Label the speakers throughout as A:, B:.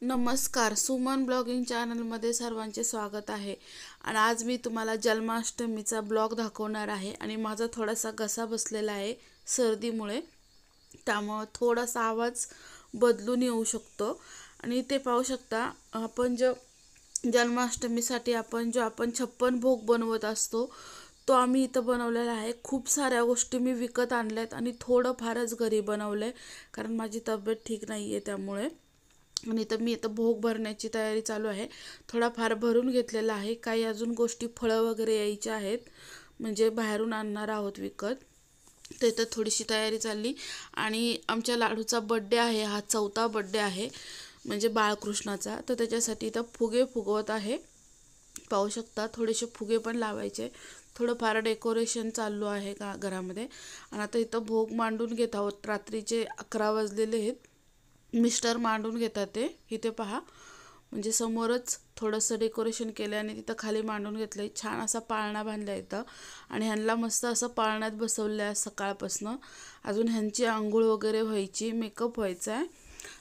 A: नमस्कार, सुमन ब्लॉगिंग चॅनलमध्ये सर्वांचे स्वागत आहे. आणि आज मी तुम्हाला जन्माष्टमीचा ब्लॉग दाखवणार आहे. आणि माझा थोडासा घसा बसलेला आहे सर्दीमुळे, त्यामुळे थोडासा आवाज बदलून येऊ शकतो. आणि ते पाहू शकता, आपण जन्माष्टमीसाठी आपण 56 भोग बनवत असतो तो आम्ही इथं बनवलेला आहे. खूप साऱ्या गोष्टी मी विकत आणल्यात आणि थोडं फारच घरी बनवलंय, कारण माझी तब्येत ठीक नाही आहे त्यामुळे. आणि तर मी इथं भोग भरण्याची तयारी चालू आहे. थोडाफार भरून घेतलेला आहे. काही अजून गोष्टी फळं वगैरे यायच्या आहेत, म्हणजे बाहेरून आणणार आहोत विकत. तर इथं थोडीशी तयारी चालली. आणि आमच्या लाडूचा बड्डे आहे, हा 4था बड्डे आहे म्हणजे बाळकृष्णाचा. तर त्याच्यासाठी इथं फुगे फुगवत आहे, पाहू शकता. थोडेसे फुगे पण लावायचे, थोडंफार डेकोरेशन चालू आहे का घरामध्ये. आणि आता इथं भोग मांडून घेत आहोत. रात्रीचे 11 वाजलेले आहेत. मिस्टर मांडून घेतात ते. इथे पहा, म्हणजे समोरच थोडंसं डेकोरेशन केलं आणि तिथं खाली मांडून घेतलं. छान असा पाळणा बांधला इथं. आणि ह्यांना मस्त असं पाळण्यात बसवलं आहे सकाळपासनं. अजून ह्यांची आंघोळ वगैरे व्हायची, मेकअप व्हायचा आहे.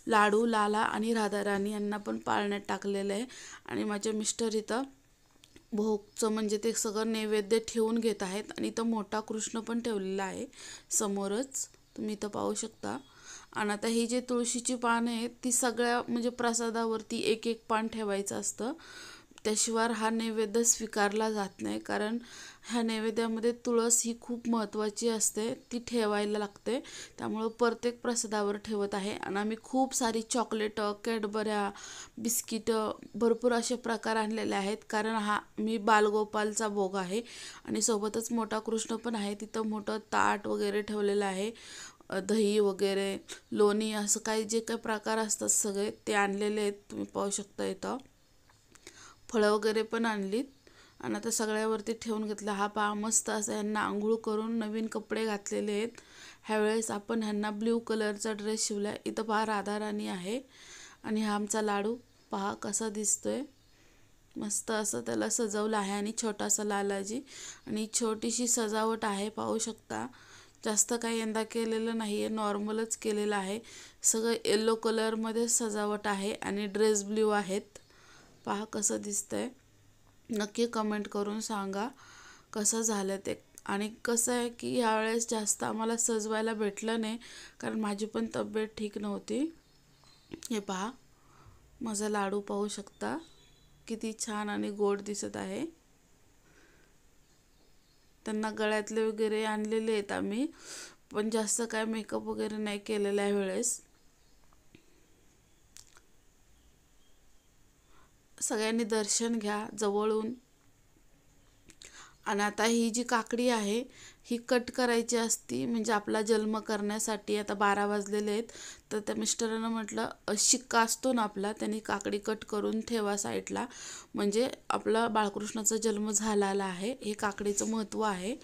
A: लाडू, लाला आणि राधाराणी यांना पण पाळण्यात टाकलेलं आहे. आणि माझे मिस्टर इथं भोगचं म्हणजे ते सगळं नैवेद्य ठेवून घेत आहेत. आणि इथं मोठा कृष्ण पण ठेवलेला आहे समोरच, तुम्ही इथं पाहू शकता. आणि आता ही जी तुळशीची पानं आहेत ती सगळ्या म्हणजे प्रसादावरती एक एक पान ठेवायचं असतं, त्याशिवाय हा नैवेद्य स्वीकारला जात नाही. कारण ह्या नैवेद्यामध्ये तुळस ही खूप महत्त्वाची असते, ती ठेवायला लागते. त्यामुळं प्रत्येक प्रसादावर ठेवत आहे. आणि आम्ही खूप सारी चॉकलेटं, कॅडबऱ्या, बिस्किटं, भरपूर असे प्रकार आणलेले आहेत. कारण हा मी बालगोपालचा भोग आहे आणि सोबतच मोठा कृष्ण पण आहे. तिथं मोठं ताट वगैरे ठेवलेलं आहे, दही वगैरे, लोणी, असं काही जे काही प्रकार असतात सगळे ते आणलेले आहेत. तुम्ही पाहू शकता इथं फळं वगैरे पण आणलीत. आणि आता सगळ्यावरती ठेवून घेतलं. हा पहा, मस्त असं ह्यांना आंघोळ करून नवीन कपडे घातलेले आहेत. ह्यावेळेस आपण ह्यांना ब्ल्यू कलरचा ड्रेस शिवला आहे. इथं पहा राधाराणी आहे. आणि हा आमचा लाडू पहा कसा दिसतोय, मस्त असं त्याला सजवलं आहे. आणि छोटासा लालाजी आणि छोटीशी सजावट आहे, पाहू शकता. जास्त काही यंदा केलेलं नाही आहे, नॉर्मलच केलेलं आहे. सगळं येलो कलरमध्ये सजावट आहे आणि ड्रेस ब्ल्यू आहेत. पहा कसं दिसतंय, नक्की कमेंट करून सांगा कसं झालं ते. आणि कसं आहे की ह्यावेळेस जास्त आम्हाला सजवायला भेटलं नाही, कारण माझी पण तब्येत ठीक नव्हती. हे पहा, माझा लाडू पाहू शकता किती छान आणि गोड दिसत आहे. त्यांना गळ्यातले वगैरे आणलेले आहेत आम्ही, पण जास्त काय मेकअप वगैरे नाही केलेला आहे वेळेस. सगळ्यांनी दर्शन घ्या जवळून. आणि आता ही जी काकडी आहे ही कट करायची असती, म्हणजे आपला जन्म करण्यासाठी. आता 12 वाजलेले आहेत, तर त्या मिस्टरांना म्हटलं शिक्का असतो ना आपला, त्यांनी काकडी कट करून ठेवा साईडला, म्हणजे आपला बाळकृष्णाचा जन्म झालेला आहे, हे काकडीचं महत्त्व आहे.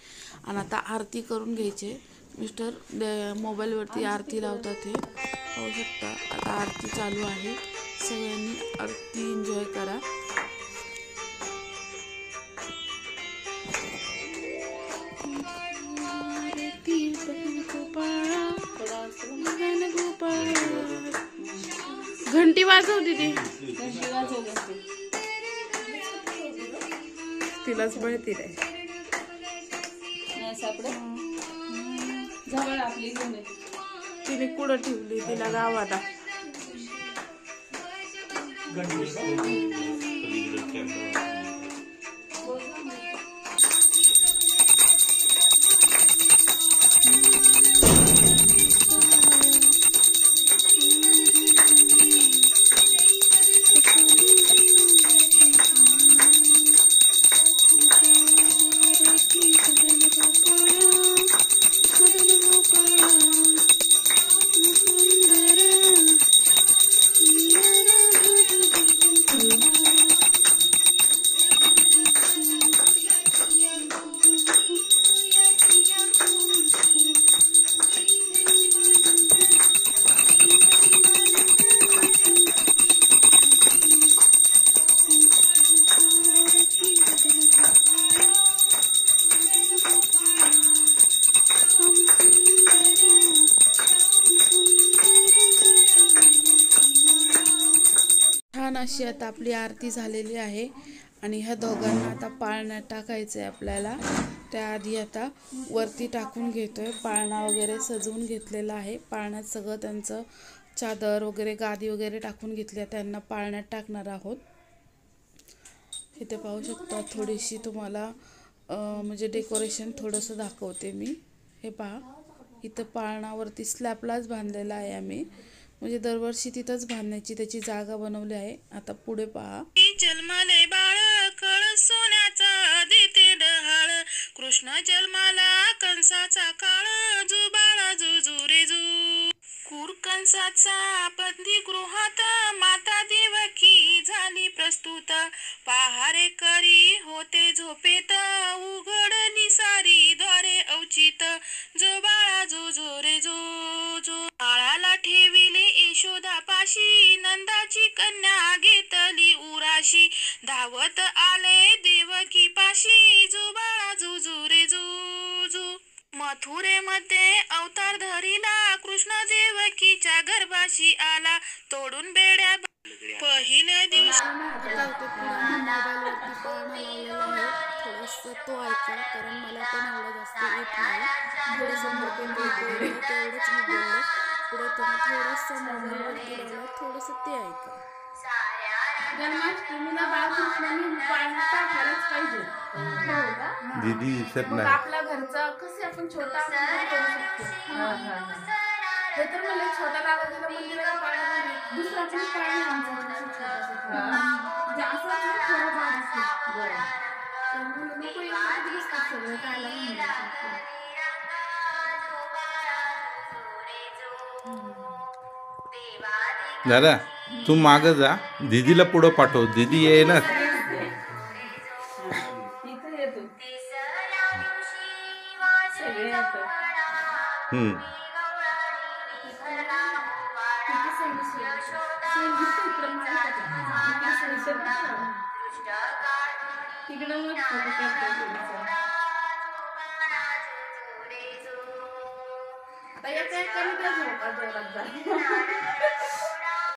A: आणि आता आरती करून घ्यायचे. मिस्टर मोबाईलवरती आरती लावतात, हे पाहू शकता. आता आरती चालू आहे, सगळ्यांनी आरती एन्जॉय करा. घंटी वाजवते ती, तिलाच माहिती रे. तिने कुठं ठेवली तिला गावाला. छान अशी आता आपली आरती झालेली आहे आणि ह्या दोघांना आता पाळण्यात टाकायचं आहे आपल्याला. त्याआधी आता वरती टाकून घेतोय. पाळणा वगैरे सजवून घेतलेला आहे. पाळण्यात सगळं त्यांचं चादर वगैरे गादी वगैरे टाकून घेतली. त्यांना पाळण्यात टाकणार आहोत. इथे पाहू शकता थोडीशी तुम्हाला म्हणजे डेकोरेशन थोडंसं दाखवते मी. हे पहा, इथं पाळणावरती स्लॅबलाच बांधलेला आहे आम्ही. म्हणजे दरवर्षी तिथंच बांधण्याची त्याची जागा बनवली आहे. आता पुढे पहा. जन्माले बाळ कळ सोन्याचा देते डहाळ, कृष्ण जन्माला कंसाचा काळ, जू बाळा जू रे जू. कुर कंसाचा बंदी गृहात माता देवकी झाली प्रस्तुत, पहारे करी होते झोपेत, उघडली सारी द्वारे अवचित, जो बाळा जो रे जो जो. बाळाला ठेविले यशोदापाशी, नंदाची कन्या घेतली उराशी, धावत आले देवकी पाशी, जो बाळा जो रे जो जो. मथुरेमध्ये अवतार धरिला, कृष्ण देवकीच्या गर्भाशी आला, तोडून बेड्या पहिल्या दिवशी. मोबाईलवरती पाळणा लावलेला आहे, थोडंसं तो ऐका, कारण मला पण एवढं जास्त येत नाही. थोडंसं मोबाईल तेवढंच मी बोलले. पुढे तुम्ही थोडंसं मोबाईलवरती लावलं, थोडंसं ते ऐका.
B: जन्माष्टमीला बाळकृष्णाने पाळणा टाकायलाच पाहिजे.
C: दीदी दिसत नाही.
B: आपल्या घरचा कसं आपण छोटा करू शकतो. हे तर मला छोटा दादाजीला मंदिराला पाळणा दुसरा पण पाळणा म्हणजे असं थोडं भाग असतो. नको एकत्र दिसतात सगळं खायला.
C: दादा तू माग जा, दीदीला पुढं पाठव, दीदी ये ना.
B: तिकडं